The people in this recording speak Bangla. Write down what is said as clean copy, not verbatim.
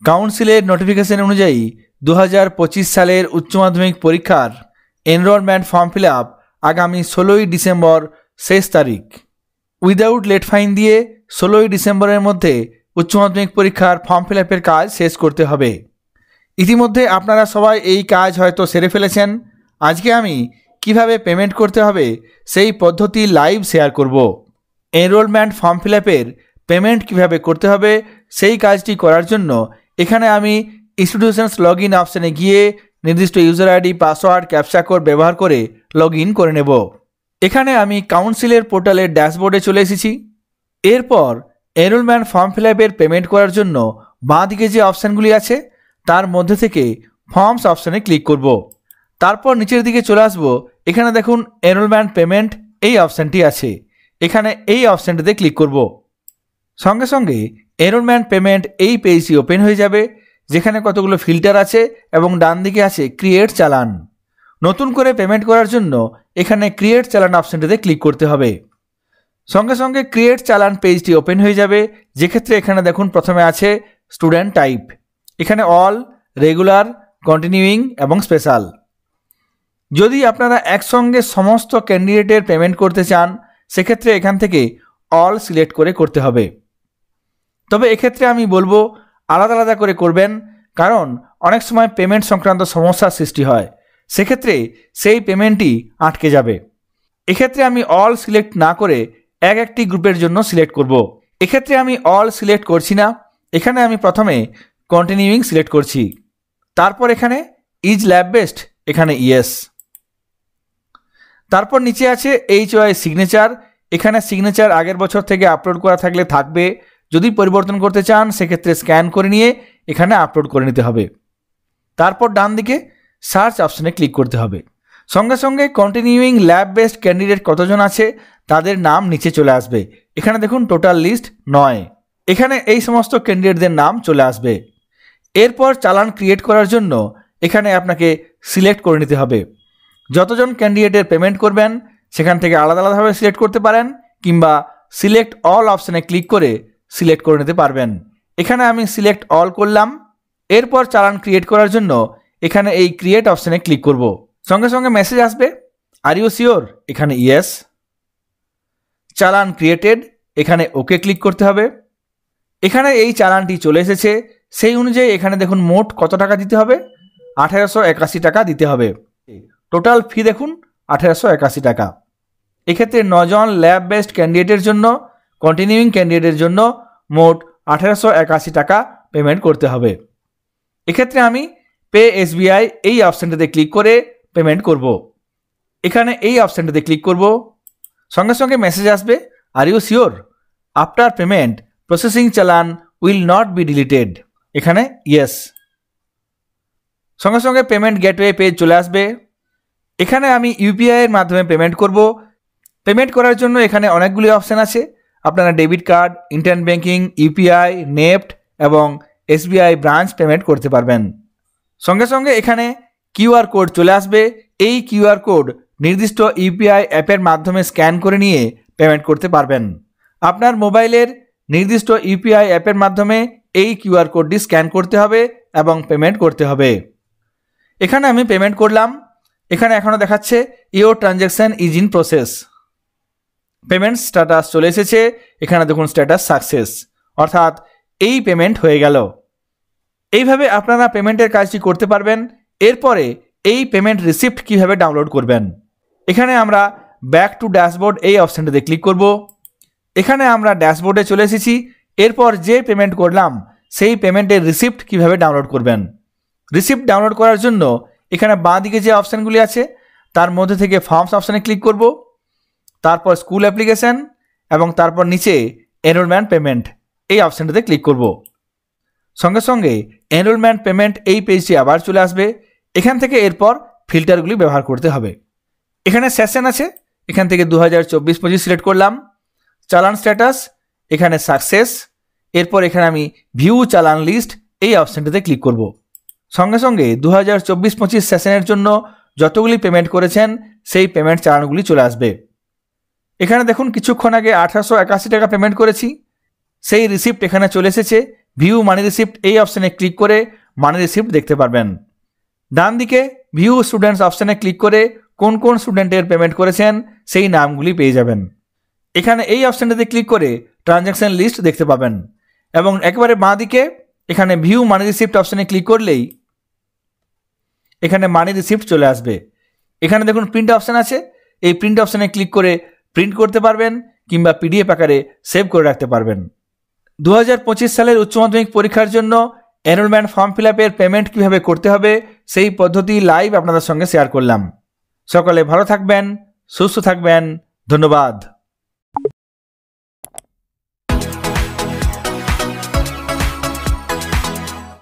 কাউন্সিলের নোটিফিকেশন অনুযায়ী 2025 সালের উচ্চ মাধ্যমিক পরীক্ষার এনরোলমেন্ট ফর্ম ফিল আপ আগামী 16ই ডিসেম্বর শেষ তারিখ। উইদাউট লেট ফাইন দিয়ে 16ই ডিসেম্বরের মধ্যে উচ্চ মাধ্যমিক পরীক্ষার ফর্ম ফিল আপের কাজ শেষ করতে হবে। ইতিমধ্যে আপনারা সবাই এই কাজ হয়তো সেরে ফেলেছেন। আজকে আমি কিভাবে পেমেন্ট করতে হবে সেই পদ্ধতি লাইভ শেয়ার করব। এনরোলমেন্ট ফর্ম ফিল আপের পেমেন্ট কীভাবে করতে হবে সেই কাজটি করার জন্য এখানে আমি ইনস্টিটিউশনস লগ ইন অপশানে গিয়ে নির্দিষ্ট user ID, password, captcha code ব্যবহার করে লগ ইন করে নেব। এখানে আমি কাউন্সিলের পোর্টালের ড্যাশবোর্ডে চলে এসেছি। এরপর এনরোলমেন্ট ফর্ম ফিল আপের পেমেন্ট করার জন্য বাঁ দিকে যে অপশানগুলি আছে তার মধ্যে থেকে ফর্মস অপশানে ক্লিক করব। তারপর নিচের দিকে চলে আসব। এখানে দেখুন এনরোলমেন্ট পেমেন্ট এই অপশানটি আছে, এখানে এই অপশানটিতে ক্লিক করব। সঙ্গে সঙ্গে এনরোলমেন্ট পেমেন্ট এই পেজটি ওপেন হয়ে যাবে, যেখানে কতগুলো ফিল্টার আছে এবং ডান দিকে আছে ক্রিয়েট চালান। নতুন করে পেমেন্ট করার জন্য এখানে ক্রিয়েট চালান অপশানটিতে ক্লিক করতে হবে। সঙ্গে সঙ্গে ক্রিয়েট চালান পেজটি ওপেন হয়ে যাবে, যেক্ষেত্রে এখানে দেখুন প্রথমে আছে স্টুডেন্ট টাইপ, এখানে অল, রেগুলার, কন্টিনিউইং এবং স্পেশাল। যদি আপনারা একসঙ্গে সমস্ত ক্যান্ডিডেটের পেমেন্ট করতে চান সেক্ষেত্রে এখান থেকে অল সিলেক্ট করে করতে হবে। তবে এক্ষেত্রে আমি বলবো আলাদা আলাদা করে করবেন, কারণ অনেক সময় পেমেন্ট সংক্রান্ত সমস্যার সৃষ্টি হয়, সেক্ষেত্রে সেই পেমেন্টই আটকে যাবে। এক্ষেত্রে আমি অল সিলেক্ট না করে একটি গ্রুপের জন্য সিলেক্ট করব। এক্ষেত্রে আমি অল সিলেক্ট করছি না, এখানে আমি প্রথমে কন্টিনিউইং সিলেক্ট করছি। তারপর এখানে ইজ ল্যাব বেসড, এখানে ইয়েস। তারপর নিচে আছে HY সিগনেচার, এখানে সিগনেচার আগের বছর থেকে আপলোড করা থাকলে থাকবে, যদি পরিবর্তন করতে চান সেক্ষেত্রে স্ক্যান করে নিয়ে এখানে আপলোড করে নিতে হবে। তারপর ডান দিকে সার্চ অপশানে ক্লিক করতে হবে। সঙ্গে সঙ্গে কন্টিনিউইং ল্যাব বেসড ক্যান্ডিডেট কতজন আছে তাদের নাম নিচে চলে আসবে। এখানে দেখুন টোটাল লিস্ট 9, এখানে এই সমস্ত ক্যান্ডিডেটদের নাম চলে আসবে। এরপর চালান ক্রিয়েট করার জন্য এখানে আপনাকে সিলেক্ট করে নিতে হবে। যতজন ক্যান্ডিডেটের পেমেন্ট করবেন সেখান থেকে আলাদা আলাদাভাবে সিলেক্ট করতে পারেন, কিংবা সিলেক্ট অল অপশানে ক্লিক করে সিলেক্ট করে নিতে পারবেন। এখানে আমি সিলেক্ট অল করলাম। এরপর চালান ক্রিয়েট করার জন্য এখানে এই ক্রিয়েট অপশানে ক্লিক করব। সঙ্গে সঙ্গে মেসেজ আসবে, আর ইউ শিওর, এখানে ইয়েস। চালান ক্রিয়েটেড, এখানে ওকে ক্লিক করতে হবে। এখানে এই চালানটি চলে এসেছে, সেই অনুযায়ী এখানে দেখুন মোট কত টাকা দিতে হবে, 1881 টাকা দিতে হবে। টোটাল ফি দেখুন 1881 টাকা। এক্ষেত্রে 9 জন ল্যাব বেসড ক্যান্ডিডেটের জন্য, কন্টিনিউইং ক্যান্ডিডেটের জন্য মোট 1881 টাকা পেমেন্ট করতে হবে। এক্ষেত্রে আমি পে SBI এই অপশানটিতে ক্লিক করে পেমেন্ট করব। এখানে এই অপশানটিতে ক্লিক করব। সঙ্গে সঙ্গে মেসেজ আসবে, are you sure, after payment processing চালান উইল নট বি ডিলিটেড, এখানে ইয়েস। সঙ্গে সঙ্গে পেমেন্ট গেটওয়ে পেজ চলে আসবে। এখানে আমি UPI এর মাধ্যমে পেমেন্ট করব। পেমেন্ট করার জন্য এখানে অনেকগুলি অপশান আছে, আপনারা debit card, internet banking, UPI, NEFT এবং SBI ব্রাঞ্চ পেমেন্ট করতে পারবেন। সঙ্গে সঙ্গে এখানে QR কোড চলে আসবে। এই QR কোড নির্দিষ্ট UPI অ্যাপের মাধ্যমে স্ক্যান করে নিয়ে পেমেন্ট করতে পারবেন। আপনার মোবাইলের নির্দিষ্ট UPI অ্যাপের মাধ্যমে এই QR কোডটি স্ক্যান করতে হবে এবং পেমেন্ট করতে হবে। এখানে আমি পেমেন্ট করলাম। এখানে এখনও দেখাচ্ছে your transaction is in process. Payment status চলে এসেছে, এখানে দেখুন স্ট্যাটাস সাকসেস, অর্থাৎ এই পেমেন্ট হয়ে গেল। এইভাবে আপনারা পেমেন্টের কাজটি করতে পারবেন। এরপরে এই পেমেন্ট রিসিপ্ট কিভাবে ডাউনলোড করবেন, এখানে আমরা ব্যাক টু ড্যাশবোর্ড এই অপশানটিতে ক্লিক করব। এখানে আমরা ড্যাশবোর্ডে চলে এসেছি। এরপর যে পেমেন্ট করলাম সেই পেমেন্টের রিসিপ্ট কিভাবে ডাউনলোড করবেন, রিসিপ্ট ডাউনলোড করার জন্য এখানে বাঁ দিকে যে অপশানগুলি আছে তার মধ্যে থেকে ফর্মস অপশানে ক্লিক করব। তারপর স্কুল অ্যাপ্লিকেশান এবং তারপর নিচে এনরোলমেন্ট পেমেন্ট এই অপশানটিতে ক্লিক করব। সঙ্গে সঙ্গে এনরোলমেন্ট পেমেন্ট এই পেজটি আবার চলে আসবে। এখান থেকে এরপর ফিল্টারগুলি ব্যবহার করতে হবে। এখানে সেশন আছে, এখান থেকে 2024-25 সিলেক্ট করলাম। চালান স্ট্যাটাস, এখানে সাকসেস। এরপর এখানে আমি ভিউ চালান লিস্ট এই অপশানটিতে ক্লিক করব। সঙ্গে সঙ্গে 2024-25 সেশনের জন্য যতগুলি পেমেন্ট করেছেন সেই পেমেন্ট চালানগুলি চলে আসবে। এখানে দেখুন কিছুক্ষণ আগে 1881 টাকা পেমেন্ট করেছি, সেই রিসিপ্ট এখানে চলে এসেছে। ভিউ মানি রিসিপ্ট এই অপশানে ক্লিক করে মানি রিসিপ্ট দেখতে পারবেন। ডান দিকে ভিউ স্টুডেন্টস অপশানে ক্লিক করে কোন কোন স্টুডেন্টের পেমেন্ট করেছেন সেই নামগুলি পেয়ে যাবেন। এখানে এই অপশানটিতে ক্লিক করে ট্রানজ্যাকশন লিস্ট দেখতে পাবেন এবং একেবারে বাঁ দিকে এখানে ভিউ মানি রিসিপ্ট অপশানে ক্লিক করলেই এখানে মানি রিসিপ্ট চলে আসবে। এখানে দেখুন প্রিন্ট অপশান আছে, এই প্রিন্ট অপশানে ক্লিক করে প্রিন্ট করতে পারবেন কিংবা পিডিএফ আকারে সেভ করে রাখতে পারবেন। 2025 সালের উচ্চ মাধ্যমিক পরীক্ষার জন্য এনরোলমেন্ট ফর্ম ফিল আপের পেমেন্ট কীভাবে করতে হবে সেই পদ্ধতি লাইভ আপনাদের সঙ্গে শেয়ার করলাম। সকলে ভালো থাকবেন, সুস্থ থাকবেন, ধন্যবাদ।